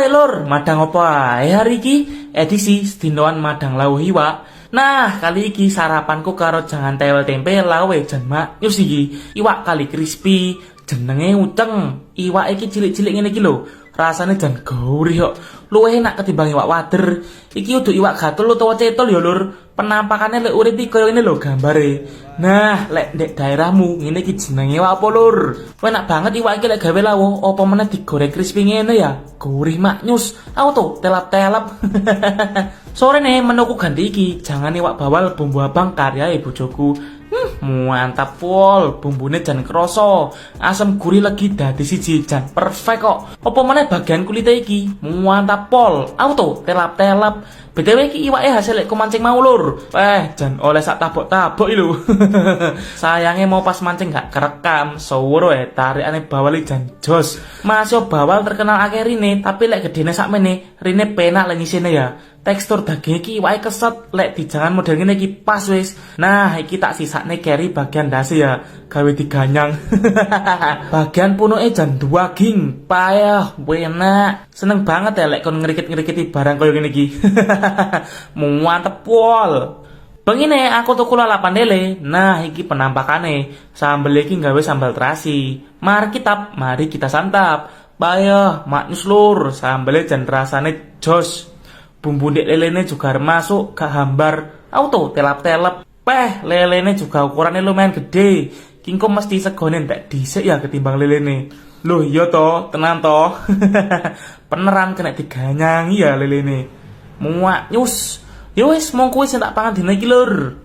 Lur, madang apa ae hari iki? Edisi sedinoan madang lawuh iwak. Nah, kali iki sarapanku karo jangan tewel tempe lawe jan maknyus iki. Iwak kali crispy, jenenge uceng. Iwak iki cilik-cilik ngene iki lho. Rasane jan gurih kok. Luwih enak ketimbang iwak wader. Iki udah iwak gatul utawa cetol ya, Lur. Penampakannya lek urip iki koyo ngene lho gambare. Nah, lek ndek daerahmu ngene iki jenenge iwak apa, Lur? Enak banget iwak iki lek gawe lawuh, apa meneh digoreng crispy ngene ya. Gurih maknyus. Aku tuh telap-telap. Sore nih menuku ganti iki. Jangan iwak bawal bumbu abang karya bojoku. Mantap pol, bumbune jan kroso, asam gurih lagi dadi siji jan perfect kok. Apa meneh bagian kulite iki, mantap pol. Aku tuh telap-telap. BTW iki iwake hasil lek mancing mau, Lur. Jan oleh sak tabok-tabok iki lho. Sayange mau pas mancing gak kerekam, sawuro tarikane bawal jan jos. Masih bawal terkenal akeh rine, tapi lek gedene sakmene, rine penak lek ngisine ya. Tekstur daging iki iwake keset, lek dijangan model ngene iki pas wis. Nah, iki tak sisakne keri bagian ndase ya, gawe diganyang. Bagian punuke jan duaging, payah, enak. Seneng banget ya lek kon ngerikit-ngerikiti barang koyo ngene iki. Mantep pol. Bengine aku tuku lalapan lele. Nah, iki penampakane. Sambel iki gawe sambal terasi. Mari kita santap. Payah, maknyus Lur, sambelnya jan rasane jos. Bumbu dek lelene juga masuk gak hambar. Auto telap-telap. Lelene juga ukurannya lumayan gede. Kingko mesti segone ndak dhisik ya ketimbang lelene. Loh iya toh, tenan toh. Peneran kena diganyangi ya lelene. Muak nyus. Ya wis mongko wis tak pangan dina iki, Lur.